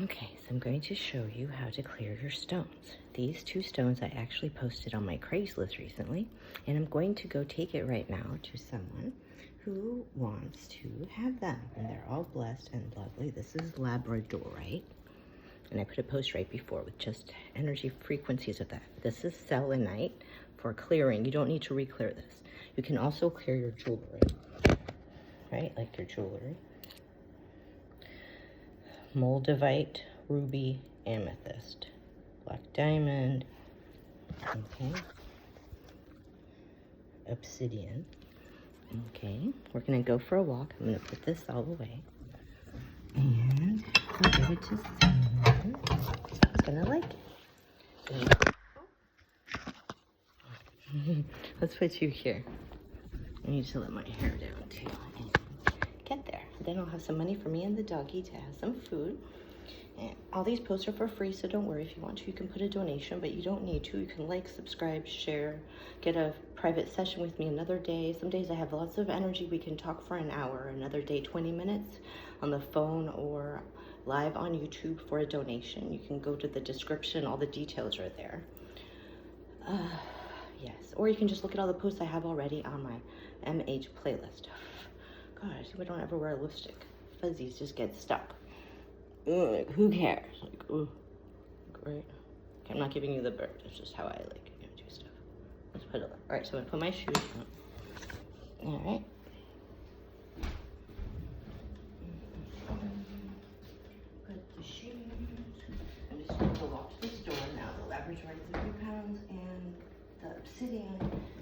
Okay, so I'm going to show you how to clear your stones. These 2 stones I actually posted on my Craigslist recently, and I'm going to go take it right now to someone who wants to have them. And they're all blessed and lovely. This is labradorite, and I put a post right before with just energy frequencies of that. This is selenite for clearing. You don't need to re-clear this. You can also clear your jewelry, right? Like your jewelry. Moldavite, ruby, amethyst, black diamond, okay, obsidian, okay. We're gonna go for a walk. I'm gonna put this all away, and we'll give it to someone who's gonna like it. Let's put you here. I need to let my hair down too. Get there. Then I'll have some money for me and the doggy to have some food. And all these posts are for free, so don't worry. If you want to, you can put a donation, but you don't need to. You can like, subscribe, share, get a private session with me another day. Some days I have lots of energy. We can talk for an hour. Another day, 20 minutes on the phone or live on YouTube for a donation. You can go to the description. All the details are there. Yes, or you can just look at all the posts I have already on my MH playlist. Gosh, I don't ever wear lipstick. Fuzzies just get stuck. Ugh, who cares? Like, ooh, great. Okay, I'm not giving you the bird. It's just how I like do stuff. Let's put it. All right, so I'm gonna put my shoes on. All right. Put the shoes. I'm just gonna go walk to the store now. The labradorite is 3 pounds, and the obsidian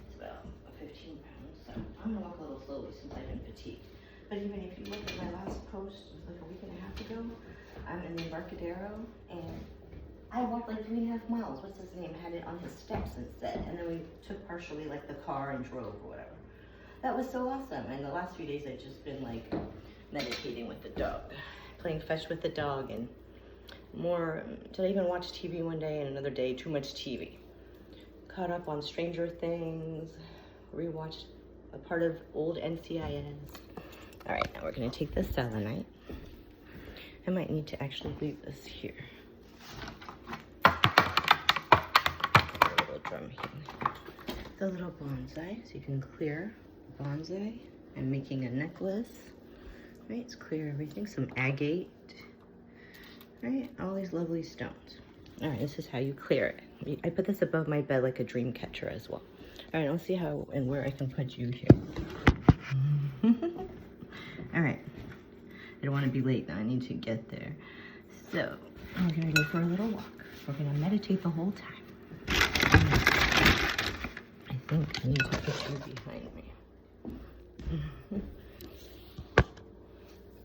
is about 15 pounds. So I'm gonna walk a little slowly since I've been fatigued. But even if you look at my last post, it was like a week and a half ago, I'm in the Embarcadero, and I walked like 3.5 miles. What's his name? Had it on his steps instead. And then we took partially like the car and drove or whatever. That was so awesome. And the last few days I've just been like meditating with the dog, playing fetch with the dog, and more. Did I even watch TV one day, and another day too much TV? Caught up on Stranger Things, rewatched a part of old NCIS. All right, now we're gonna take the selenite. I might need to actually leave this here. A little drum here. The little bonsai, so you can clear bonsai. I'm making a necklace. Right, let's clear everything. Some agate. Right, all these lovely stones. All right, this is how you clear it. I put this above my bed like a dream catcher as well. All right, let's see how and where I can put you here. All right, I don't want to be late now. I need to get there. So we're gonna go for a little walk. We're gonna meditate the whole time. I think I need to put you behind me.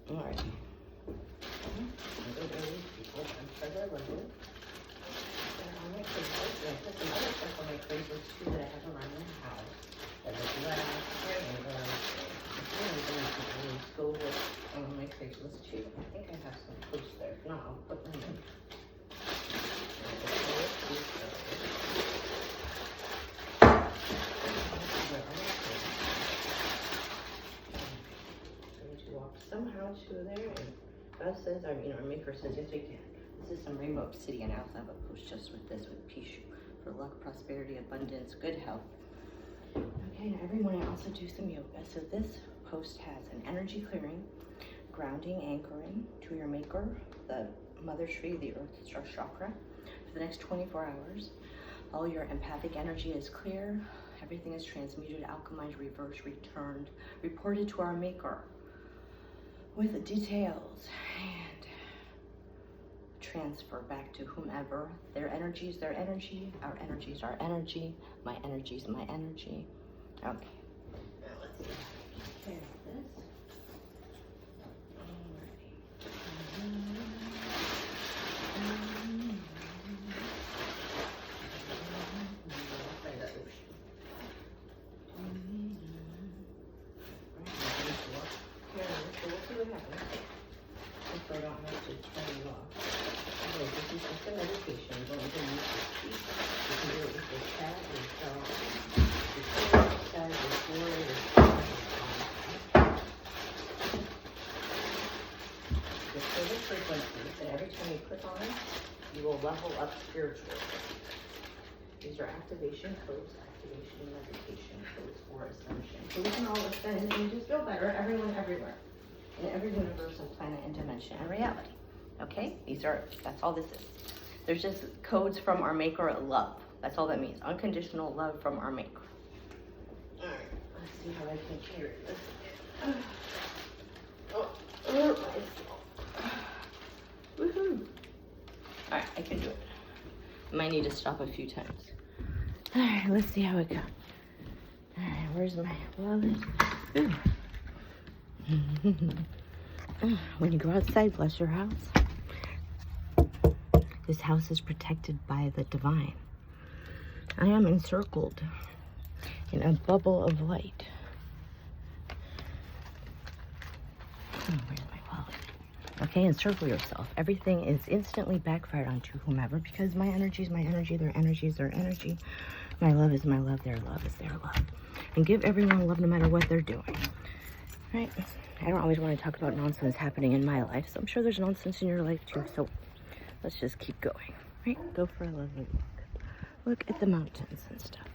All right. I put some other stuff on my Craigslist too that I have around the house. That is glass, go with my Craigslist too. I think I have some posts there. If not, I'll put them in. I'm going to walk somehow to there, and God says, our maker says, yes we can. This is some rainbow obsidian. I also have a post just with this, with Pishu, for luck, prosperity, abundance, good health. Okay, now every morning I also do some yoga. So this post has an energy clearing, grounding, anchoring to your maker, the mother tree, the earth star chakra, for the next 24 hours. All your empathic energy is clear. Everything is transmuted, alchemized, reversed, returned, reported to our maker with the details, and transfer back to whomever. Their energy is their energy, our energy is our energy, my energy is my energy. Okay, now let's clear this. So I don't have to turn you off. Okay, this is just a meditation. You don't even need to speak. You can do it with your cat, your dog, your outside, your floor, your the silver frequencies, and every time you you click on them, you will level up spiritually. These are activation codes, activation and meditation codes for ascension. So we can all ascend and just feel better, everyone, everywhere. In every universe and planet and dimension and reality. Okay? That's all this is. There's just codes from our maker love. That's all that means. Unconditional love from our maker. Alright, let's see how I can carry this. Woohoo! Alright, I can do it. Might need to stop a few times. Alright, let's see how it goes. Alright, where's my wallet? Ooh. When you go outside, bless your house. This house is protected by the divine. I am encircled in a bubble of light. Where's my wallet? Okay, encircle yourself. Everything is instantly backfired onto whomever because my energy is my energy, their energy is their energy. My love is my love, their love is their love. And give everyone love no matter what they're doing. Right? I don't always want to talk about nonsense happening in my life, so I'm sure there's nonsense in your life too, so let's just keep going, right? Go for a lovely walk. Look at the mountains and stuff.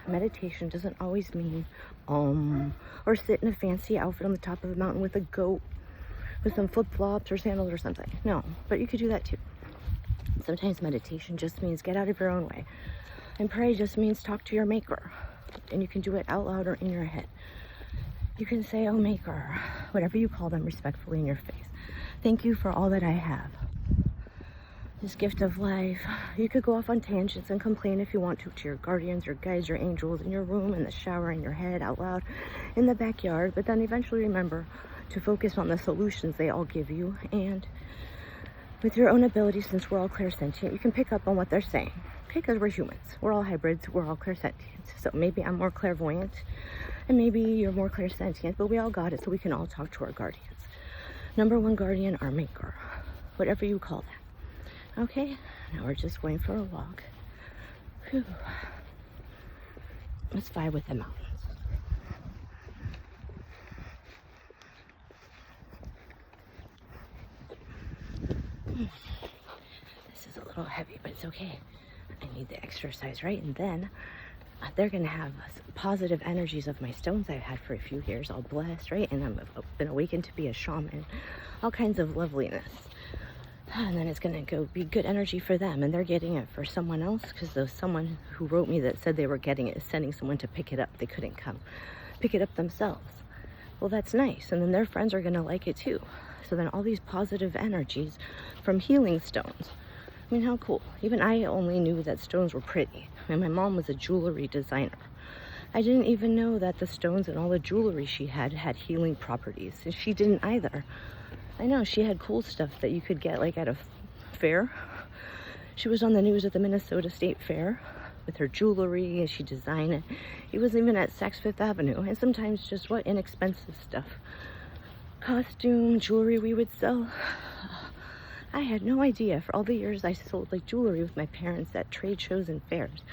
Meditation doesn't always mean or sit in a fancy outfit on the top of a mountain with a goat with some flip-flops or sandals or something. No, but you could do that too. Sometimes meditation just means get out of your own way. And pray just means talk to your maker. And you can do it out loud or in your head. You can say, oh maker, whatever you call them respectfully in your face. Thank you for all that I have. This gift of life. You could go off on tangents and complain if you want to your guardians, your guides, your angels, in your room, in the shower, in your head, out loud, in the backyard. But then eventually remember to focus on the solutions they all give you. And with your own ability, since we're all clairsentient, you can pick up on what they're saying. Okay, because we're humans. We're all hybrids. We're all clairsentient. So maybe I'm more clairvoyant, and maybe you're more clairsentient, but we all got it, so we can all talk to our guardians. Number one guardian, our maker. Whatever you call that. Okay? Now we're just going for a walk. Whew. Let's vibe with the mountains. This is a little heavy, but it's okay. I need the exercise, right? And then they're going to have positive energies of my stones I've had for a few years, all blessed, right? And I've been awakened to be a shaman, all kinds of loveliness. And then it's going to go be good energy for them, and they're getting it for someone else because there's someone who wrote me that said they were getting it is sending someone to pick it up. They couldn't come pick it up themselves. Well, that's nice. And then their friends are going to like it too. So then all these positive energies from healing stones. I mean, how cool. Even I only knew that stones were pretty. I mean, my mom was a jewelry designer. I didn't even know that the stones and all the jewelry she had healing properties. And she didn't either. I know, she had cool stuff that you could get like at a fair. She was on the news at the Minnesota State Fair with her jewelry, and she designed it. It was even at Saks Fifth Avenue. And sometimes just what inexpensive stuff. Costume, jewelry we would sell. I had no idea. For all the years I sold like jewelry with my parents at trade shows and fairs.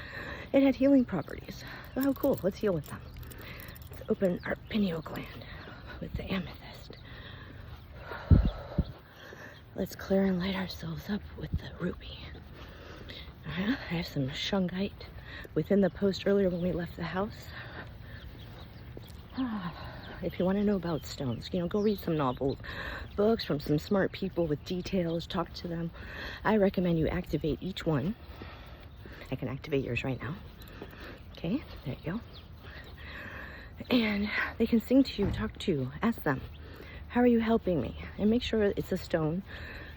It had healing properties. So how cool. Let's heal with them. Let's open our pineal gland with the amethyst. Let's clear and light ourselves up with the ruby. I have some shungite within the post earlier when we left the house. If you want to know about stones, go read some novels, books from some smart people with details, talk to them. I recommend you activate each one. I can activate yours right now. Okay, there you go. And they can sing to you, talk to you, ask them, how are you helping me? And make sure it's a stone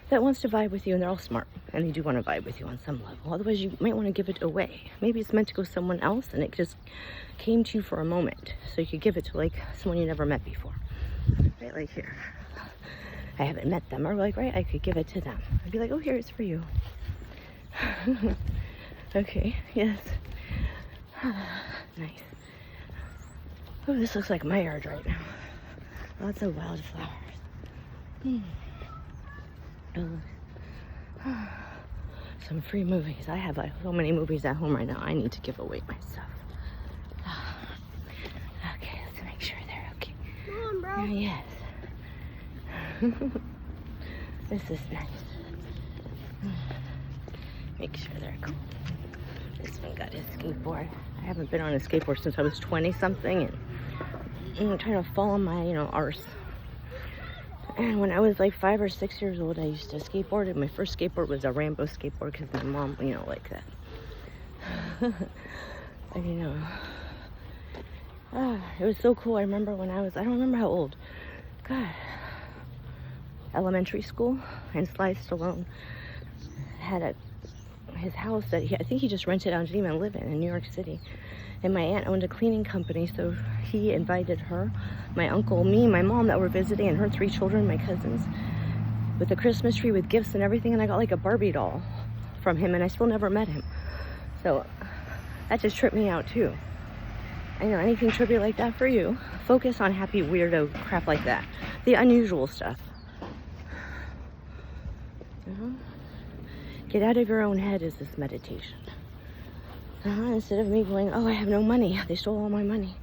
that wants to vibe with you, and they're all smart, and they do want to vibe with you on some level. Otherwise, you might want to give it away. Maybe it's meant to go someone else, and it just came to you for a moment, so you could give it to like someone you never met before. Right, like here. I haven't met them, or like, right, I could give it to them. I'd be like, oh, here, it's for you. Okay, yes. Nice. Oh, this looks like my yard right now. Lots of wildflowers. Some free movies. I have like so many movies at home right now. I need to give away my stuff. Okay, let's make sure they're okay. Come on, bro. Yes. This is nice. Make sure they're cool. This one got his skateboard. I haven't been on a skateboard since I was 20 something, and I'm trying to fall on my, arse. And when I was like 5 or 6 years old, I used to skateboard, and my first skateboard was a Rambo skateboard because my mom, like that. And, it was so cool. I remember when I don't remember how old. God. Elementary school, and Sly Stallone had his house that I think he just rented out, didn't even live in New York City. And my aunt owned a cleaning company, so he invited her, my uncle, me, my mom that were visiting, and her 3 children, my cousins, with a Christmas tree with gifts and everything. And I got like a Barbie doll from him, and I still never met him. So that just tripped me out too. I know, anything trippy like that for you, focus on happy weirdo crap like that. The unusual stuff. Get out of your own head is this meditation. Instead of me going, oh, I have no money. They stole all my money.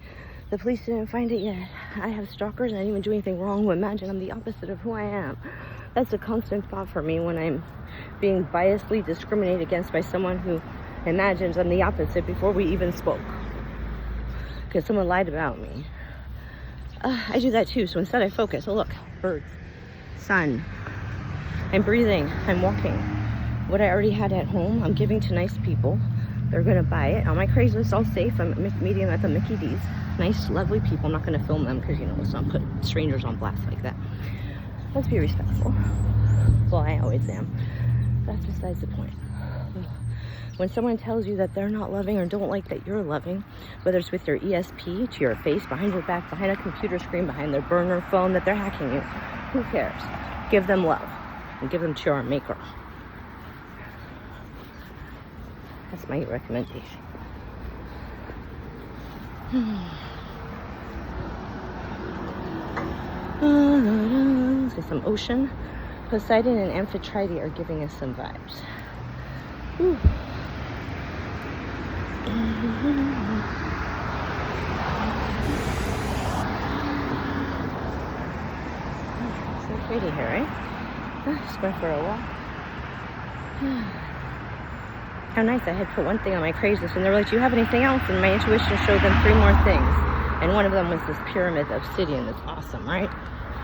The police didn't find it yet. I have stalkers and I didn't even do anything wrong. Well, imagine I'm the opposite of who I am. That's a constant thought for me when I'm being biasly discriminated against by someone who imagines I'm the opposite before we even spoke. Because someone lied about me. I do that too, so instead I focus. Oh look, birds, sun. I'm breathing, I'm walking. What I already had at home, I'm giving to nice people. They're gonna buy it. On my Craigslist, all safe. I'm meeting them at the Mickey D's. Nice, lovely people. I'm not gonna film them because, let's not put strangers on blast like that. Let's be respectful. Well, I always am. That's besides the point. When someone tells you that they're not loving or don't like that you're loving, whether it's with your ESP, to your face, behind your back, behind a computer screen, behind their burner phone, that they're hacking you, who cares? Give them love and give them to your maker. That's my recommendation. So some ocean. Poseidon and Amphitrite are giving us some vibes. Whew. So pretty here, right? Just going for a walk. How nice. I had put one thing on my Craigslist and they were like, do you have anything else? And my intuition showed them 3 more things. And one of them was this pyramid of obsidian. That's awesome, right?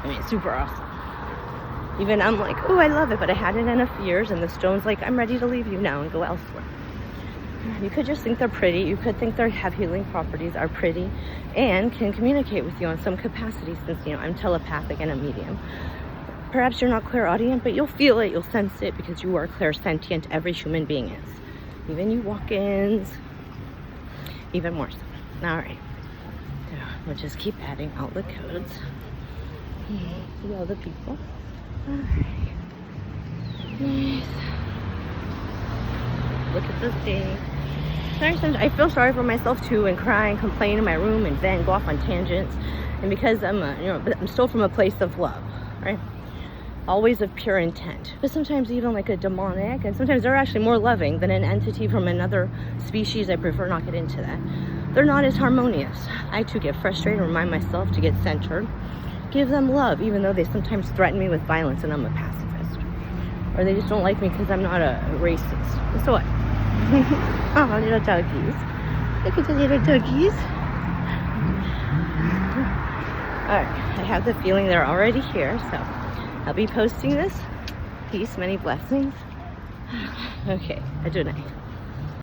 I mean, super awesome. Even I'm like, oh, I love it, but I had it enough years, and the stone's like, I'm ready to leave you now and go elsewhere. You could just think they're pretty. You could think they have healing properties, are pretty, and can communicate with you on some capacity since, I'm telepathic and a medium. Perhaps you're not clairaudient, but you'll feel it, you'll sense it, because you are clairsentient. Every human being is. Even you walk-ins, even more so. All right. So we'll just keep adding out the codes. See all the people. All right. Nice. Look at this day. I feel sorry for myself too, and cry and complain in my room and then go off on tangents. And because I'm, I'm still from a place of love, right? Always of pure intent. But sometimes even like a demonic, and sometimes they're actually more loving than an entity from another species. I prefer not get into that. They're not as harmonious. I too get frustrated and remind myself to get centered. Give them love, even though they sometimes threaten me with violence and I'm a pacifist. Or they just don't like me because I'm not a racist. So what? Oh, little doggies. Look at the little doggies. Alright, I have the feeling they're already here, so I'll be posting this. Peace, many blessings. Okay, good night.